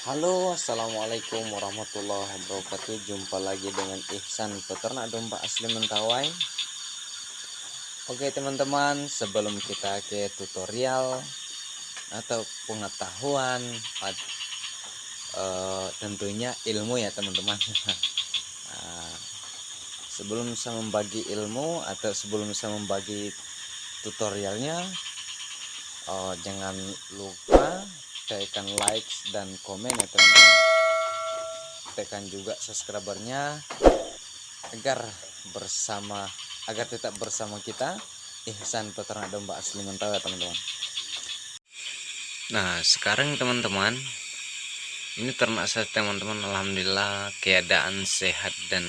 Halo, assalamualaikum warahmatullahi wabarakatuh. Jumpa lagi dengan Ihsan, peternak domba asli Mentawai. Oke teman-teman, sebelum kita ke tutorial atau pengetahuan, tentunya ilmu ya teman-teman. Nah, sebelum saya membagi ilmu atau sebelum saya membagi tutorialnya, jangan lupa tekan like dan komen ya teman-teman. Tekan juga subscribernya agar tetap bersama kita Ihsan peternak domba asli Mentawai teman-teman. Nah sekarang teman-teman, ini ternak saya teman-teman, alhamdulillah keadaan sehat dan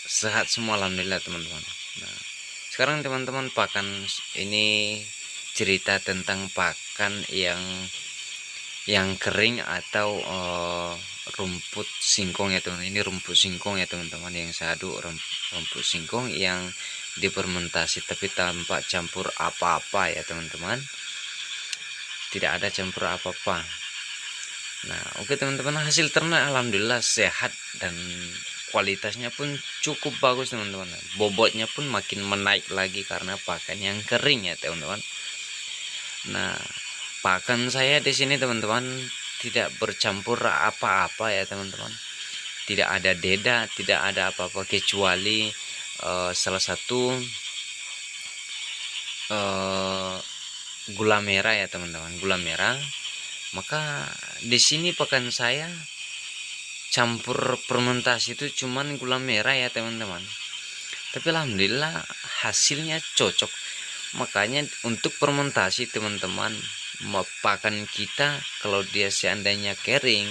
sehat semua alhamdulillah teman-teman. Nah sekarang teman-teman, pakan ini cerita tentang pakan yang kering atau rumput singkong ya teman. Ini rumput singkong ya teman-teman, yang saya aduk rumput singkong yang difermentasi tapi tanpa campur apa-apa ya teman-teman, tidak ada campur apa-apa. Nah oke teman-teman, hasil ternak alhamdulillah sehat dan kualitasnya pun cukup bagus teman-teman. Bobotnya pun makin menaik lagi karena pakan yang kering ya teman-teman. Nah pakan saya di sini teman-teman tidak bercampur apa-apa ya teman-teman. Tidak ada deda, tidak ada apa-apa kecuali salah satu gula merah ya teman-teman, gula merah. Maka di sini pakan saya campur fermentasi itu cuman gula merah ya teman-teman. Tapi alhamdulillah hasilnya cocok. Makanya untuk fermentasi teman-teman, pakan kita kalau dia seandainya kering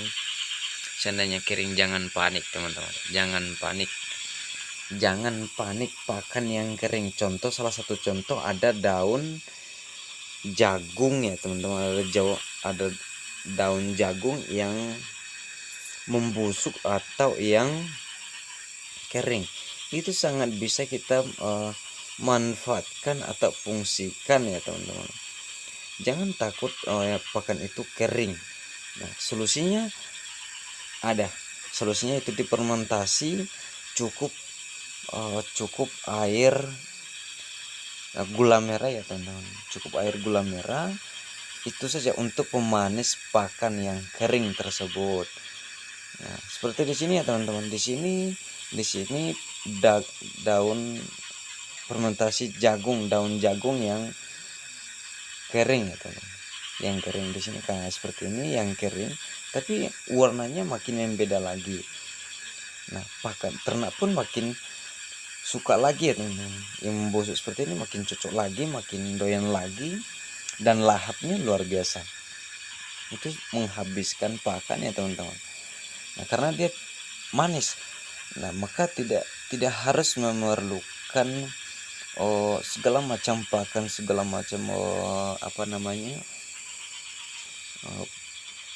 jangan panik teman-teman, jangan panik pakan yang kering. Salah satu contoh, ada daun jagung ya teman-teman, ada daun jagung yang membusuk atau yang kering, itu sangat bisa kita manfaatkan atau fungsikan ya teman-teman. Jangan takut pakan itu kering. Nah solusinya itu difermentasi, cukup air gula merah ya teman-teman, cukup air gula merah, itu saja untuk pemanis pakan yang kering tersebut. Nah seperti di sini ya teman-teman, di sini daun fermentasi daun jagung yang kering ya teman-teman, yang kering di sini kayak seperti ini, yang kering tapi warnanya makin membeda lagi. Nah pakan ternak pun makin suka lagi ya teman-teman, yang membusuk seperti ini makin cocok lagi, makin doyan lagi, dan lahapnya luar biasa. Itu menghabiskan pakan ya teman-teman. Nah karena dia manis, nah maka tidak harus memerlukan segala macam pakan, segala macam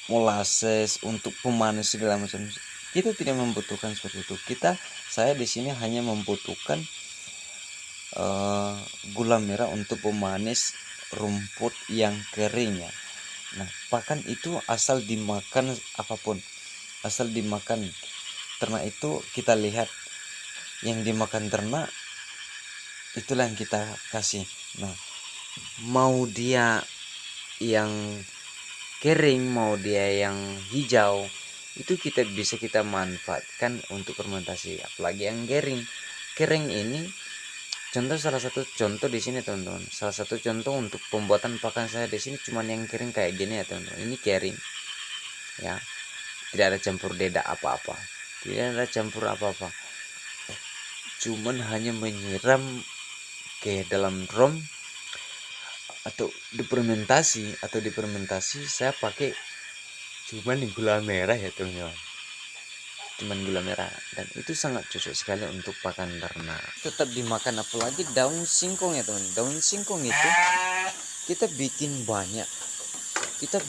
molasses untuk pemanis segala macam. Kita tidak membutuhkan seperti itu. Saya di sini hanya membutuhkan gula merah untuk pemanis rumput yang kering ya. Nah pakan itu asal dimakan apapun, asal dimakan ternak, itu kita lihat yang dimakan ternak itulah yang kita kasih. Nah mau dia yang kering, mau dia yang hijau, itu bisa kita manfaatkan untuk fermentasi. Apalagi yang kering ini, salah satu contoh di sini teman-teman, salah satu contoh untuk pembuatan pakan saya di sini cuman yang kering kayak gini ya teman-teman. Ini kering ya, tidak ada campur deda apa-apa, tidak ada campur apa-apa, cuman hanya menyiram ke dalam drum atau difermentasi saya pakai cuman gula merah ya teman-teman, cuman gula merah, dan itu sangat cocok sekali untuk pakan ternak. Tetap dimakan, apalagi daun singkong ya teman. Daun singkong itu kita bikin banyak, kita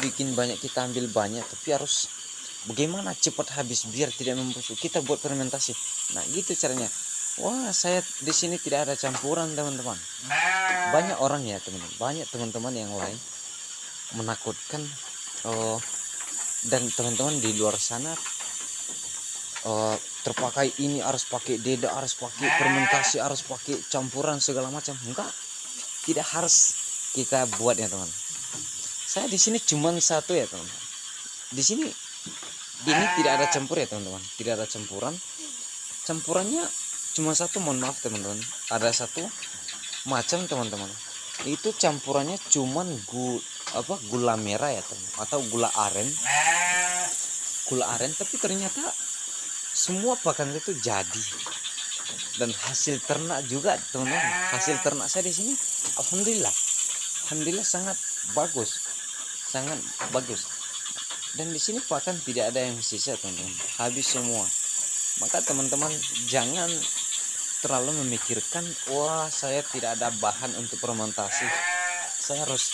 ambil banyak, tapi harus bagaimana cepat habis biar tidak membusuk. Kita buat fermentasi. Nah gitu caranya. Wah saya di sini tidak ada campuran teman-teman. Banyak orang ya teman-teman, banyak teman-teman yang lain menakutkan Oh, dan teman-teman di luar sana terpakai ini harus pakai deda, harus pakai fermentasi, harus pakai campuran segala macam. Enggak, tidak harus kita buat ya teman. Saya di sini cuman satu ya teman. Di sini ini tidak ada campur ya teman-teman, tidak ada campuran. Campurannya cuma satu, mohon maaf teman-teman, ada satu macam teman-teman. Itu campurannya cuman gula merah ya teman, atau gula aren. Gula aren, tapi ternyata semua pakan itu jadi, dan hasil ternak juga teman-teman. Hasil ternak saya di sini alhamdulillah sangat bagus, sangat bagus. Dan di sini pakan tidak ada yang sisa teman-teman, habis semua. Maka teman-teman jangan terlalu memikirkan, wah saya tidak ada bahan untuk fermentasi, saya harus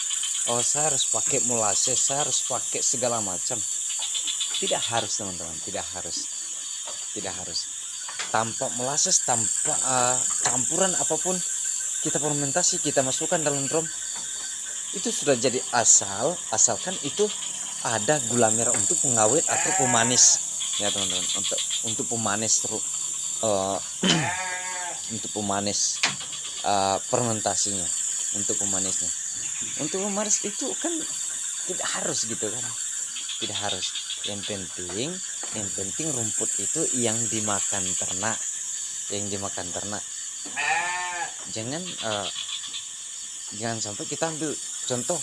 pakai molasses, saya harus pakai segala macam. Tidak harus teman-teman, tidak harus. Tanpa molasses, tanpa campuran apapun, kita fermentasi, kita masukkan dalam drum, itu sudah jadi asalkan itu ada gula merah untuk pengawet atau pemanis ya teman-teman, untuk pemanis untuk pemanis fermentasinya, untuk pemanisnya. Untuk pemanis itu kan tidak harus gitu kan, tidak harus. Yang penting rumput itu yang dimakan ternak, jangan sampai kita ambil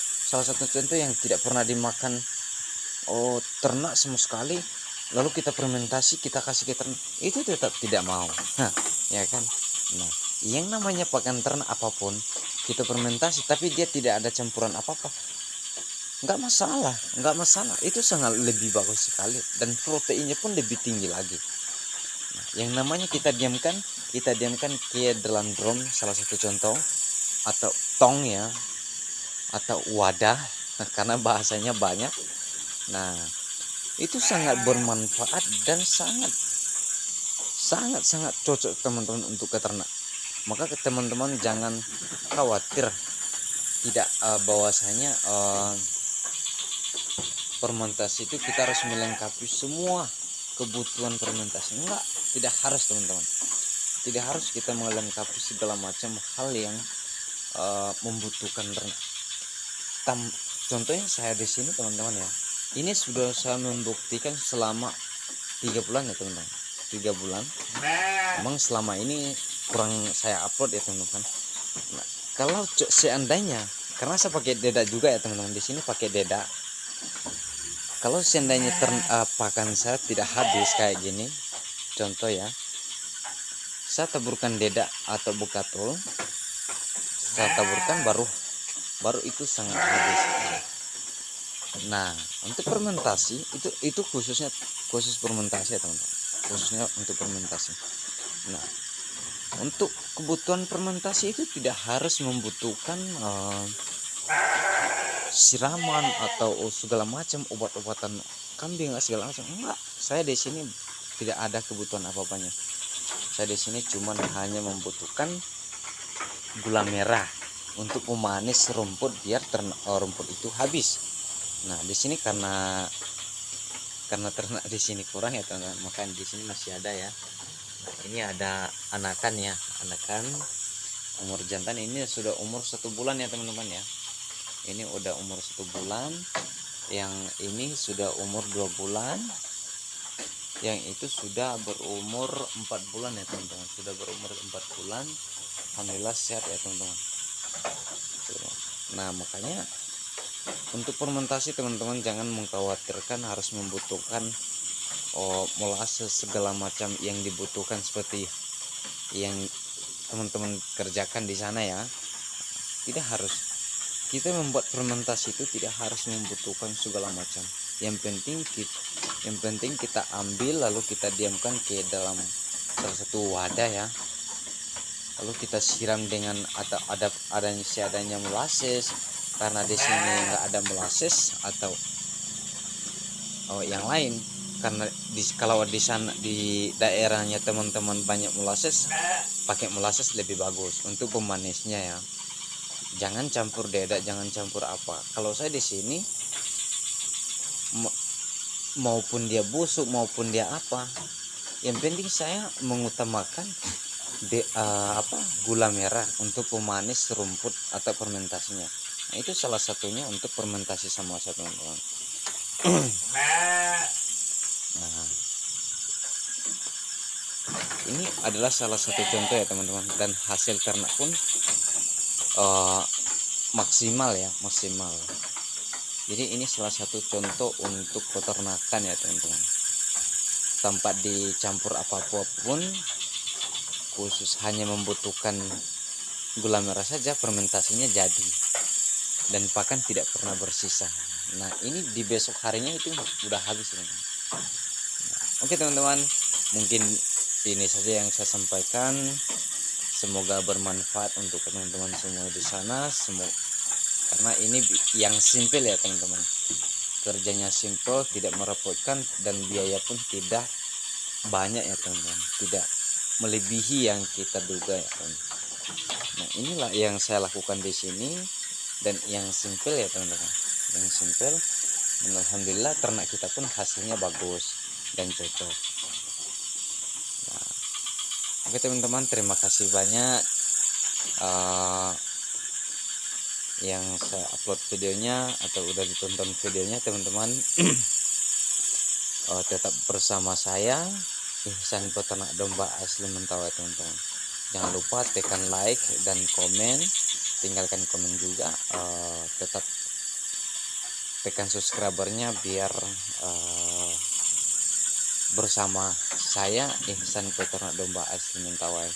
salah satu contoh yang tidak pernah dimakan ternak sama sekali, lalu kita fermentasi, kita kasih ke ternak, itu tetap tidak mau. Ya kan. Nah, yang namanya pakan ternak apapun kita fermentasi tapi dia tidak ada campuran apa-apa, nggak masalah, itu sangat lebih bagus sekali, dan proteinnya pun lebih tinggi lagi. Nah, yang namanya kita diamkan ke dalam drum, salah satu contoh, atau tong ya, atau wadah, karena bahasanya banyak. Nah, itu sangat bermanfaat dan sangat cocok teman-teman untuk peternak. Maka teman-teman jangan khawatir tidak bahwasanya fermentasi itu kita harus melengkapi semua kebutuhan fermentasi. Enggak, tidak harus teman-teman, tidak harus kita melengkapi segala macam hal yang membutuhkan ternak. Contohnya saya di sini teman-teman ya, ini sudah saya membuktikan selama 3 bulan ya teman-teman, 3 bulan. Memang selama ini kurang saya upload ya teman-teman. Nah, kalau seandainya, karena saya pakai deda juga ya teman-teman, di sini pakai deda. Kalau seandainya pakan saya tidak habis kayak gini, contoh ya, saya taburkan deda atau bukatul, saya taburkan baru itu sangat habis. Nah, untuk fermentasi itu khusus fermentasi ya teman-teman, khususnya untuk fermentasi. Nah, untuk kebutuhan fermentasi itu tidak harus membutuhkan siraman atau segala macam obat-obatan kambing segala macam. Enggak, saya di sini tidak ada kebutuhan apa-apanya. Saya di sini cuma hanya membutuhkan gula merah untuk memanis rumput biar rumput itu habis. Nah, di sini karena ternak di sini kurang ya teman-teman, maka di sini masih ada ya. Nah, ini ada anakan umur jantan, ini sudah umur 1 bulan ya teman-teman ya. Ini udah umur 1 bulan, yang ini sudah umur 2 bulan, yang itu sudah berumur 4 bulan ya teman-teman, sudah berumur 4 bulan. Alhamdulillah sehat ya teman-teman. Nah, makanya untuk fermentasi teman-teman jangan mengkhawatirkan harus membutuhkan molasses segala macam yang dibutuhkan seperti yang teman-teman kerjakan di sana ya. Tidak harus. Kita membuat fermentasi itu tidak harus membutuhkan segala macam. Yang penting kita ambil lalu kita diamkan ke dalam salah satu wadah ya. Lalu kita siram dengan adanya molasses, karena di sini nggak ada molasses atau yang lain, karena kalau di sana di daerahnya teman-teman banyak molasses, pakai molasses lebih bagus untuk pemanisnya ya. Jangan campur deda, jangan campur apa. Kalau saya di sini maupun dia busuk maupun dia apa, yang penting saya mengutamakan gula merah untuk pemanis rumput atau fermentasinya. Nah, itu salah satunya untuk fermentasi sama saya, teman-teman. Nah, ini adalah salah satu contoh ya, teman-teman, dan hasil ternak pun maksimal ya, maksimal. Jadi ini salah satu contoh untuk peternakan ya, teman-teman, tanpa dicampur apapun, khusus hanya membutuhkan gula merah saja, fermentasinya jadi, dan pakan tidak pernah bersisa. Nah, ini di besok harinya itu udah habis, teman-teman. Nah, oke, teman-teman, mungkin ini saja yang saya sampaikan. Semoga bermanfaat untuk teman-teman semua di sana. Karena ini yang simple ya, teman-teman, kerjanya simple, tidak merepotkan, dan biaya pun tidak banyak ya, teman-teman, tidak melebihi yang kita duga ya, teman. Nah, inilah yang saya lakukan di sini, dan yang simple ya, teman-teman, yang simple, dan alhamdulillah ternak kita pun hasilnya bagus dan cocok. Nah, oke, teman-teman, terima kasih banyak yang saya upload videonya atau udah ditonton videonya, teman-teman. Tetap bersama saya, Ihsan Peternak Domba Asli Mentawai, teman-teman. Jangan lupa tekan like dan komen, tinggalkan komen juga, tetap tekan subscribernya biar bersama saya, Ihsan Peternak Domba Asli Mentawai.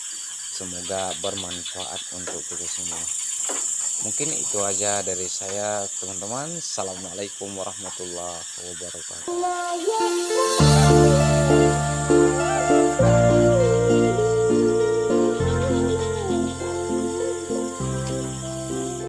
Semoga bermanfaat untuk kita semua. Mungkin itu aja dari saya, teman-teman. Assalamualaikum warahmatullahi wabarakatuh.